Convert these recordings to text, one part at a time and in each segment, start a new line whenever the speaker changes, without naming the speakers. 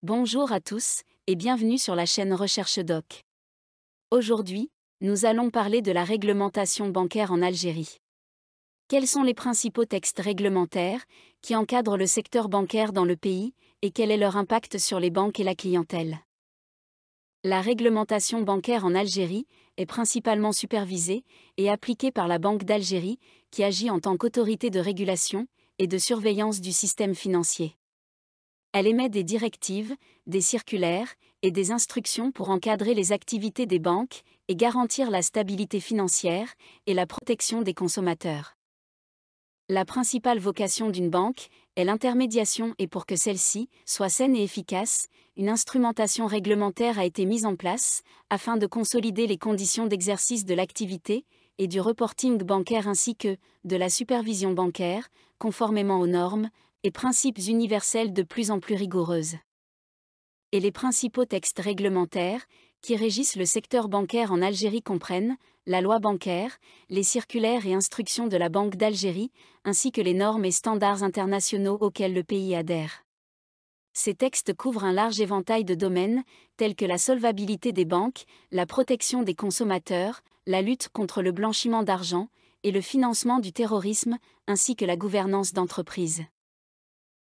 Bonjour à tous et bienvenue sur la chaîne Recherche Doc. Aujourd'hui, nous allons parler de la réglementation bancaire en Algérie. Quels sont les principaux textes réglementaires qui encadrent le secteur bancaire dans le pays et quel est leur impact sur les banques et la clientèle? La réglementation bancaire en Algérie est principalement supervisée et appliquée par la Banque d'Algérie, qui agit en tant qu'autorité de régulation et de surveillance du système financier. Elle émet des directives, des circulaires et des instructions pour encadrer les activités des banques et garantir la stabilité financière et la protection des consommateurs. La principale vocation d'une banque est l'intermédiation, et pour que celle-ci soit saine et efficace, une instrumentation réglementaire a été mise en place afin de consolider les conditions d'exercice de l'activité et du reporting bancaire ainsi que de la supervision bancaire, conformément aux normes et principes universels de plus en plus rigoureuses. Et les principaux textes réglementaires qui régissent le secteur bancaire en Algérie comprennent la loi bancaire, les circulaires et instructions de la Banque d'Algérie, ainsi que les normes et standards internationaux auxquels le pays adhère. Ces textes couvrent un large éventail de domaines, tels que la solvabilité des banques, la protection des consommateurs, la lutte contre le blanchiment d'argent et le financement du terrorisme, ainsi que la gouvernance d'entreprises.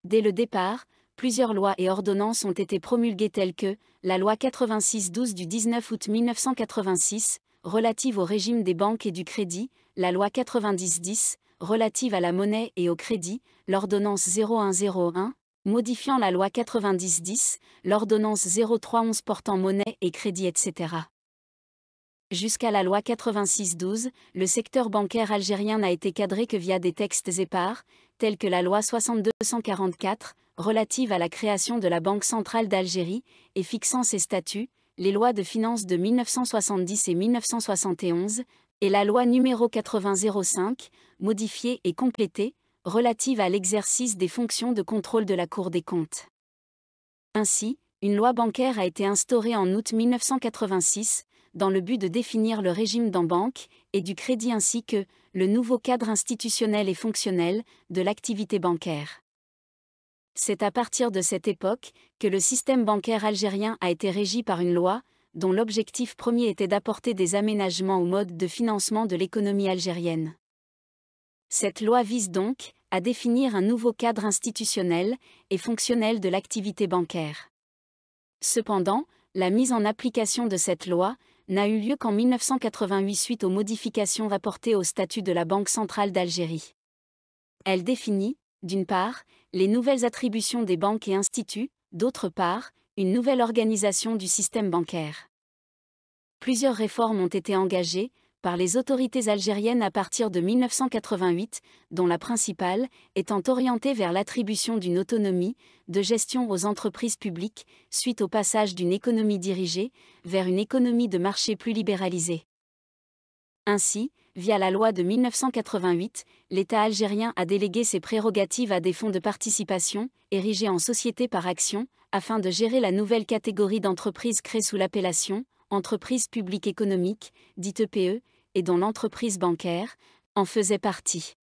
Dès le départ, plusieurs lois et ordonnances ont été promulguées telles que la loi 86-12 du 19 août 1986, relative au régime des banques et du crédit, la loi 90-10, relative à la monnaie et au crédit, l'ordonnance 0101, modifiant la loi 90-10, l'ordonnance 0311 portant monnaie et crédit, etc. Jusqu'à la loi 86-12, le secteur bancaire algérien n'a été cadré que via des textes épars, tels que la loi 62-144, relative à la création de la Banque centrale d'Algérie, et fixant ses statuts, les lois de finances de 1970 et 1971, et la loi numéro 8005, modifiée et complétée, relative à l'exercice des fonctions de contrôle de la Cour des comptes. Ainsi, une loi bancaire a été instaurée en août 1986, dans le but de définir le régime d'en banque et du crédit ainsi que le nouveau cadre institutionnel et fonctionnel de l'activité bancaire. C'est à partir de cette époque que le système bancaire algérien a été régi par une loi, dont l'objectif premier était d'apporter des aménagements au mode de financement de l'économie algérienne. Cette loi vise donc à définir un nouveau cadre institutionnel et fonctionnel de l'activité bancaire. Cependant, la mise en application de cette loi n'a eu lieu qu'en 1988 suite aux modifications rapportées au statut de la Banque centrale d'Algérie. Elle définit, d'une part, les nouvelles attributions des banques et instituts, d'autre part, une nouvelle organisation du système bancaire. Plusieurs réformes ont été engagées par les autorités algériennes à partir de 1988, dont la principale étant orientée vers l'attribution d'une autonomie de gestion aux entreprises publiques, suite au passage d'une économie dirigée vers une économie de marché plus libéralisée. Ainsi, via la loi de 1988, l'État algérien a délégué ses prérogatives à des fonds de participation, érigés en société par action, afin de gérer la nouvelle catégorie d'entreprises créée sous l'appellation entreprise publique économique, dite EPE, et dont l'entreprise bancaire en faisait partie.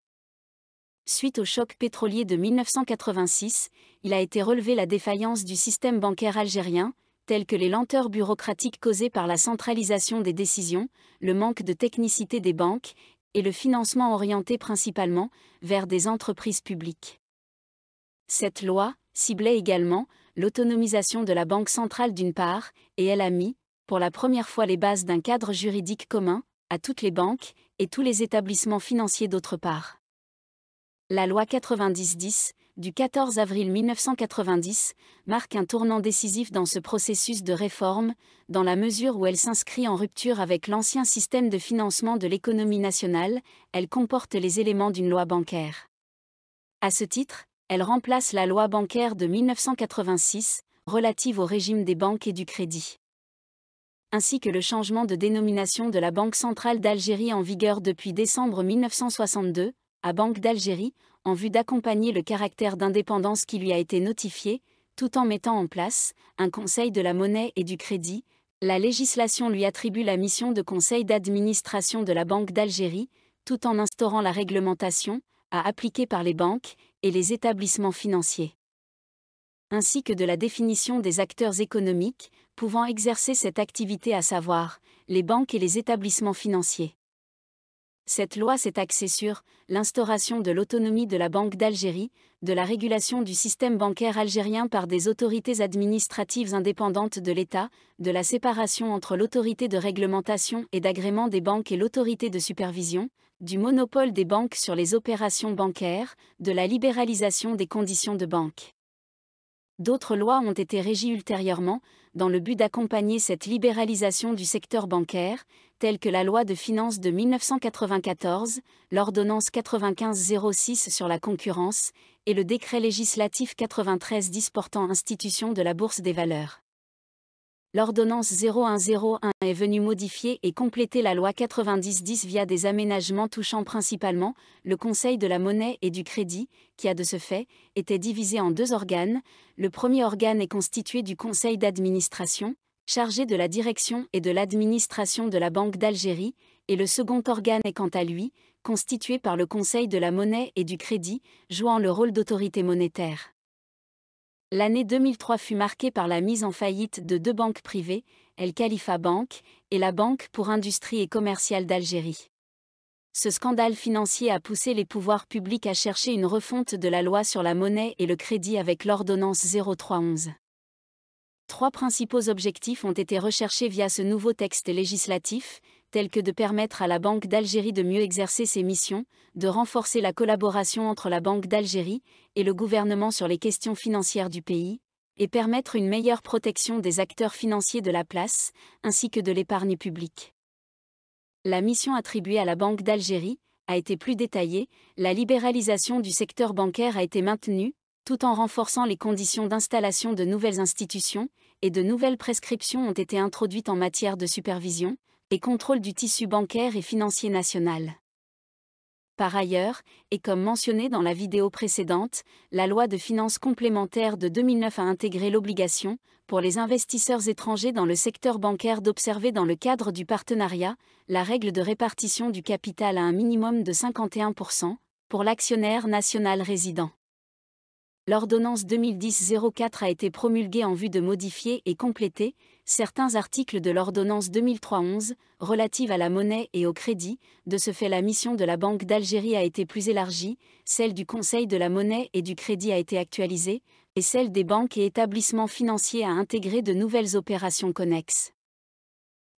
Suite au choc pétrolier de 1986, il a été relevé la défaillance du système bancaire algérien, telles que les lenteurs bureaucratiques causées par la centralisation des décisions, le manque de technicité des banques, et le financement orienté principalement vers des entreprises publiques. Cette loi ciblait également l'autonomisation de la Banque centrale d'une part, et elle a mis, pour la première fois, les bases d'un cadre juridique commun à toutes les banques et tous les établissements financiers d'autre part. La loi 90-10, du 14 avril 1990, marque un tournant décisif dans ce processus de réforme, dans la mesure où elle s'inscrit en rupture avec l'ancien système de financement de l'économie nationale. Elle comporte les éléments d'une loi bancaire. À ce titre, elle remplace la loi bancaire de 1986, relative au régime des banques et du crédit, ainsi que le changement de dénomination de la Banque centrale d'Algérie en vigueur depuis décembre 1962, à Banque d'Algérie, en vue d'accompagner le caractère d'indépendance qui lui a été notifié, tout en mettant en place un Conseil de la monnaie et du crédit. La législation lui attribue la mission de conseil d'administration de la Banque d'Algérie, tout en instaurant la réglementation à appliquer par les banques et les établissements financiers. ainsi que de la définition des acteurs économiques pouvant exercer cette activité, à savoir les banques et les établissements financiers. Cette loi s'est axée sur l'instauration de l'autonomie de la Banque d'Algérie, de la régulation du système bancaire algérien par des autorités administratives indépendantes de l'État, de la séparation entre l'autorité de réglementation et d'agrément des banques et l'autorité de supervision, du monopole des banques sur les opérations bancaires, de la libéralisation des conditions de banque. D'autres lois ont été régies ultérieurement, dans le but d'accompagner cette libéralisation du secteur bancaire, telles que la loi de finances de 1994, l'ordonnance 95-06 sur la concurrence, et le décret législatif 93-10 portant institution de la Bourse des valeurs. L'ordonnance 0101 est venue modifier et compléter la loi 90-10 via des aménagements touchant principalement le Conseil de la monnaie et du crédit, qui a de ce fait été divisé en deux organes. Le premier organe est constitué du Conseil d'administration, chargé de la direction et de l'administration de la Banque d'Algérie, et le second organe est quant à lui constitué par le Conseil de la monnaie et du crédit, jouant le rôle d'autorité monétaire. L'année 2003 fut marquée par la mise en faillite de deux banques privées, El Khalifa Bank et la Banque pour Industrie et Commerciale d'Algérie. Ce scandale financier a poussé les pouvoirs publics à chercher une refonte de la loi sur la monnaie et le crédit avec l'ordonnance 0311. Trois principaux objectifs ont été recherchés via ce nouveau texte législatif, tels que de permettre à la Banque d'Algérie de mieux exercer ses missions, de renforcer la collaboration entre la Banque d'Algérie et le gouvernement sur les questions financières du pays, et permettre une meilleure protection des acteurs financiers de la place, ainsi que de l'épargne publique. La mission attribuée à la Banque d'Algérie a été plus détaillée, la libéralisation du secteur bancaire a été maintenue, tout en renforçant les conditions d'installation de nouvelles institutions, et de nouvelles prescriptions ont été introduites en matière de supervision et contrôle du tissu bancaire et financier national. Par ailleurs, et comme mentionné dans la vidéo précédente, la loi de finances complémentaire de 2009 a intégré l'obligation, pour les investisseurs étrangers dans le secteur bancaire d'observer dans le cadre du partenariat, la règle de répartition du capital à un minimum de 51%, pour l'actionnaire national résident. L'ordonnance 2010-04 a été promulguée en vue de modifier et compléter certains articles de l'ordonnance 2003-11, relative à la monnaie et au crédit. De ce fait, la mission de la Banque d'Algérie a été plus élargie, celle du Conseil de la monnaie et du crédit a été actualisée, et celle des banques et établissements financiers a intégré de nouvelles opérations connexes.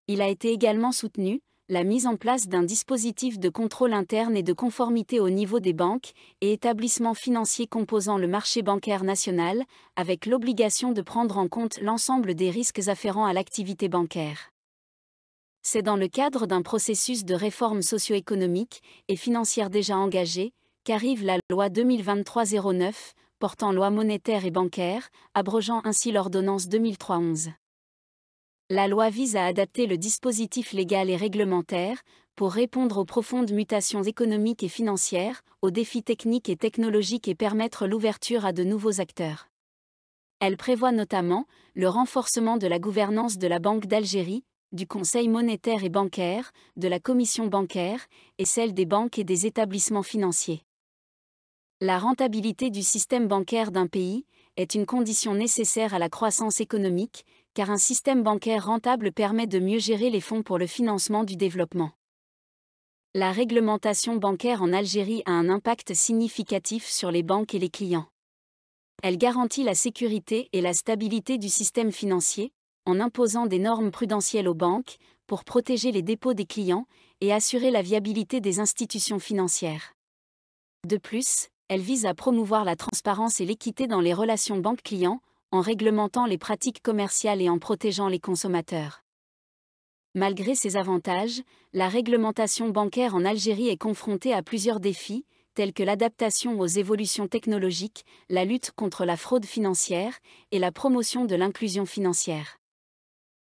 Il a été également soutenu la mise en place d'un dispositif de contrôle interne et de conformité au niveau des banques et établissements financiers composant le marché bancaire national, avec l'obligation de prendre en compte l'ensemble des risques afférents à l'activité bancaire. C'est dans le cadre d'un processus de réforme socio-économique et financière déjà engagé qu'arrive la loi 2023-09, portant loi monétaire et bancaire, abrogeant ainsi l'ordonnance 2003-11. La loi vise à adapter le dispositif légal et réglementaire pour répondre aux profondes mutations économiques et financières, aux défis techniques et technologiques et permettre l'ouverture à de nouveaux acteurs. Elle prévoit notamment le renforcement de la gouvernance de la Banque d'Algérie, du Conseil monétaire et bancaire, de la Commission bancaire, et celle des banques et des établissements financiers. La rentabilité du système bancaire d'un pays est une condition nécessaire à la croissance économique, car un système bancaire rentable permet de mieux gérer les fonds pour le financement du développement. La réglementation bancaire en Algérie a un impact significatif sur les banques et les clients. Elle garantit la sécurité et la stabilité du système financier, en imposant des normes prudentielles aux banques, pour protéger les dépôts des clients et assurer la viabilité des institutions financières. De plus, elle vise à promouvoir la transparence et l'équité dans les relations banque-client, en réglementant les pratiques commerciales et en protégeant les consommateurs. Malgré ces avantages, la réglementation bancaire en Algérie est confrontée à plusieurs défis, tels que l'adaptation aux évolutions technologiques, la lutte contre la fraude financière et la promotion de l'inclusion financière.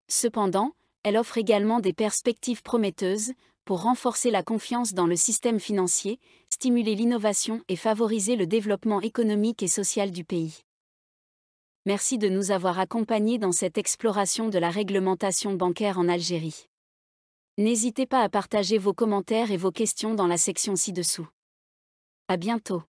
Cependant, elle offre également des perspectives prometteuses pour renforcer la confiance dans le système financier, stimuler l'innovation et favoriser le développement économique et social du pays. Merci de nous avoir accompagnés dans cette exploration de la réglementation bancaire en Algérie. N'hésitez pas à partager vos commentaires et vos questions dans la section ci-dessous. À bientôt.